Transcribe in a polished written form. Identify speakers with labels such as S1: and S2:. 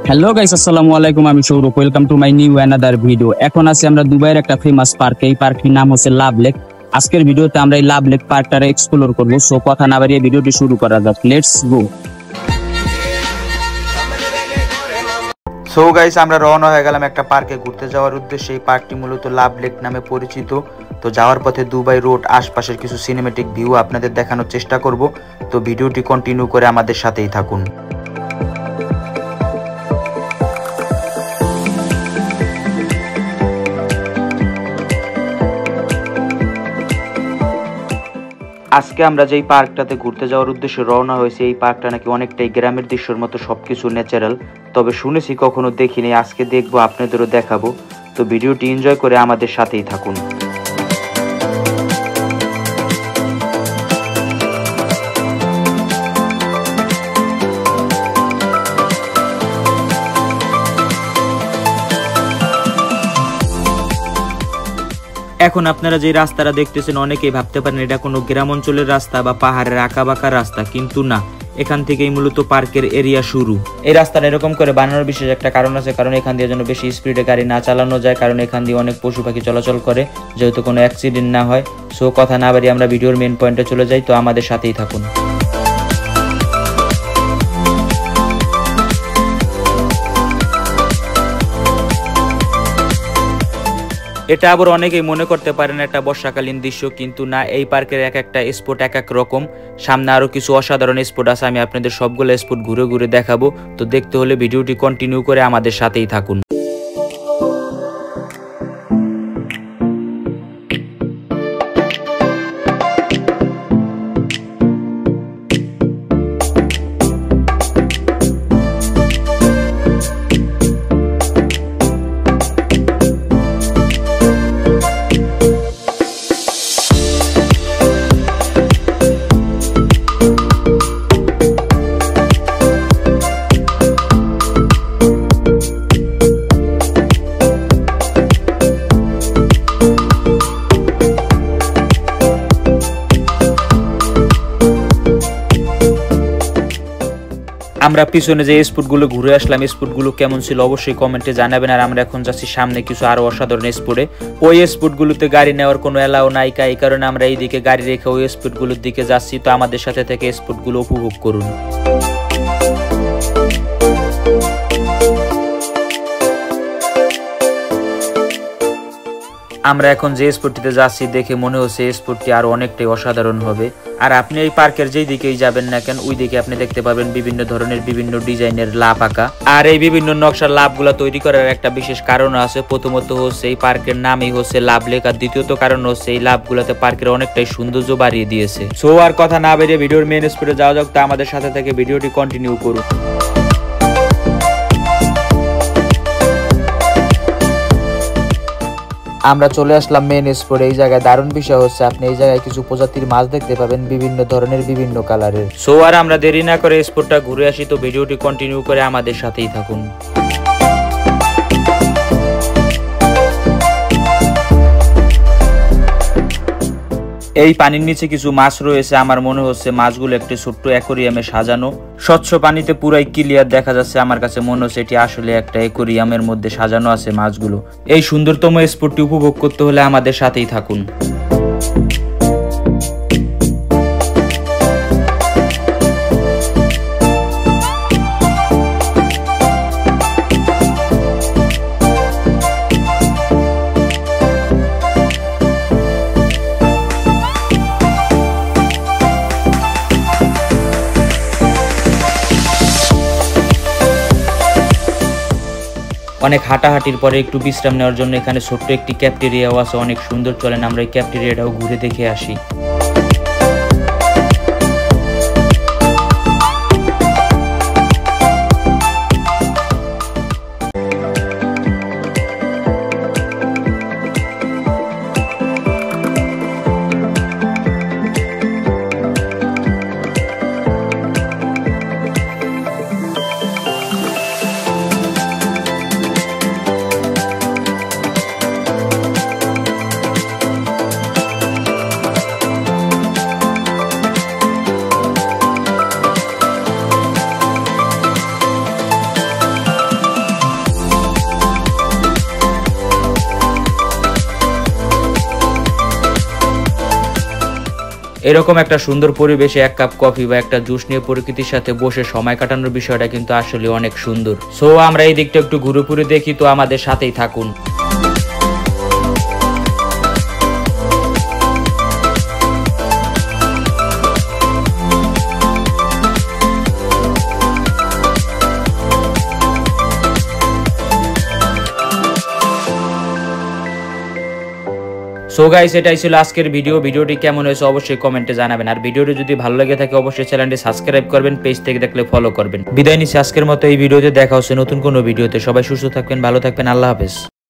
S1: Hello guys, আসসালামু আলাইকুম। আমি Sourav, welcome to my new another video. এখন আছি আমরা দুবাইয়ের একটা ফেমাস পার্ক। এই পার্কটির নাম হচ্ছে লাভ লেক। আজকের ভিডিওতে আমরা এই লাভ লেক পার্কটারে এক্সপ্লোর করব। সো কথা না বাড়িয়ে ভিডিওটি শুরু করা যাক। Let's go.
S2: সো গাইস, আমরা রওনা হয়ে গেলাম একটা পার্কে ঘুরতে যাওয়ার উদ্দেশ্যে। এই পার্কটি মূলত লাভ লেক নামে পরিচিত। তো যাওয়ার পথে দুবাই রোড আশপাশের কিছু সিনেমেটিক ভিউ আপনাদের দেখানোর চেষ্টা করব। তো ভিডিওটি কন্টিনিউ করে আমাদের সাথেই থাকুন। আজকে আমরা যেই পার্কটাতে ঘুরতে যাওয়ার উদ্দেশ্যে রওনা হয়েছে, এই পার্কটা নাকি অনেকটাই গ্রামের দৃশ্যের মতো সবকিছু ন্যাচারাল। তবে শুনেছি, কখনো দেখিনি, আজকে দেখবো, আপনাদেরও দেখাবো। তো ভিডিওটি এনজয় করে আমাদের সাথেই থাকুন। এখন আপনারা যে রাস্তাটা দেখতেছেন, অনেকেই ভাবতে পারেন এটা কোনো গ্রাম অঞ্চলের রাস্তা বা পাহাড়ের আঁকা বাঁকা রাস্তা, কিন্তু না, এখান থেকেই মূলত পার্কের এরিয়া শুরু। এই রাস্তাটা এরকম করে বানানোর বিশেষ একটা কারণ আছে, কারণ এখান দিয়ে যেন বেশি স্পিডে গাড়ি না চালানো যায়, কারণ এখান দিয়ে অনেক পশু পাখি চলাচল করে, যেহেতু কোনো অ্যাক্সিডেন্ট না হয়। সো কথা না বাড়িয়ে আমরা ভিডিওর মেন পয়েন্টে চলে যাই। তো আমাদের সাথেই থাকুন। এটা আবার অনেকেই মনে করতে পারেন একটা বর্ষাকালীন দৃশ্য, কিন্তু না, এই পার্কের এক একটা স্পট এক এক রকম। সামনে আরো কিছু অসাধারণ স্পট আছে, আমি আপনাদের সবগুলো স্পট ঘুরে ঘুরে দেখাবো। তো দেখতে হলে ভিডিওটি কন্টিনিউ করে আমাদের সাথেই থাকুন। আমরা পিছনে যে স্পটগুলো ঘুরে আসলাম, স্পটগুলো কেমন ছিল অবশ্যই কমেন্টে জানাবেন। আর আমরা এখন যাচ্ছি সামনে কিছু আরো অসাধারণ স্পটে। ওই স্পটগুলোতে গাড়ি নেওয়ার কোনো এলাও নাই, এই কারণে আমরা এইদিকে গাড়ি রেখে ওই স্পটগুলোর দিকে যাচ্ছি। তো আমাদের সাথে থেকে স্পটগুলো উপভোগ করুন। আমরা এখন যে স্পটটিতে যাচ্ছি দেখে মনে হচ্ছে এই স্পটটি আরো অনেকটাই অসাধারণ হবে। আর আপনি এই পার্কের যেই দিকেই যাবেন না কেন, ওই দিকে আপনি দেখতে পাবেন বিভিন্ন ধরনের বিভিন্ন ডিজাইনের লাভ আঁকা। আর এই বিভিন্ন নকশার লাভগুলা তৈরি করার একটা বিশেষ কারণ আছে। প্রথমত হচ্ছে এই পার্কের নামই হচ্ছে লাভ লেক, আর দ্বিতীয়ত কারণ হচ্ছে এই লাভগুলাতে পার্কের অনেকটাই সৌন্দর্য বাড়িয়ে দিয়েছে। সো আর কথা না বেরিয়ে ভিডিওর মেন স্পটে যাওয়া যাক। তা আমাদের সাথে থেকে ভিডিওটি কন্টিনিউ করুন। আমরা চলে আসলাম মেন স্পটে। এই জায়গায় দারুণ বিষয় হচ্ছে আপনি এই জায়গায় কিছু প্রজাতির মাছ দেখতে পাবেন, বিভিন্ন ধরনের বিভিন্ন কালারের। সো আর আমরা দেরি না করে স্পটটা ঘুরে আসি। তো ভিডিওটি কন্টিনিউ করে আমাদের সাথেই থাকুন। এই পানির নিচে কিছু মাছ রয়েছে। আমার মনে হচ্ছে মাছগুলো একটি ছোট্ট অ্যাকোরিয়ামে সাজানো। স্বচ্ছ পানিতে পুরাই ক্লিয়ার দেখা যাচ্ছে। আমার কাছে মনে হচ্ছে এটি আসলে একটা অ্যাকোরিয়ামের মধ্যে সাজানো আছে মাছগুলো। এই সুন্দরতম স্পটটি উপভোগ করতে হলে আমাদের সাথেই থাকুন। অনেক হাঁটাহাঁটির পরে একটু বিশ্রাম নেওয়ার জন্য এখানে ছোট্ট একটি ক্যাফটেরিয়াও আছে, অনেক সুন্দর। চলেন আমরা এই ক্যাফটেরিয়াটাও ঘুরে দেখে আসি। এরকম একটা সুন্দর পরিবেশে এক কাপ কফি বা একটা জুস নিয়ে প্রকৃতির সাথে বসে সময় কাটানোর বিষয়টা কিন্তু আসলে অনেক সুন্দর। সো আমরা এই দিকটা একটু ঘুরে ঘুরে দেখি, তো আমাদের সাথেই থাকুন। সো গাইস, এটাই ছিল আজকের ভিডিওটি কেমন হয়েছে অবশ্যই কমেন্টে জানাবেন। আর ভিডিওটি যদি ভালো লেগে থাকে অবশ্যই চ্যানেলটি সাবস্ক্রাইব করবেন, পেজ থেকে দেখলে ফলো করবেন। বিদায় নিচ্ছি আজকের মতো। এই ভিডিওতে দেখা হচ্ছে নতুন কোনো ভিডিওতে। সবাই সুস্থ থাকবেন, ভালো থাকবেন, আল্লাহ হাফেজ।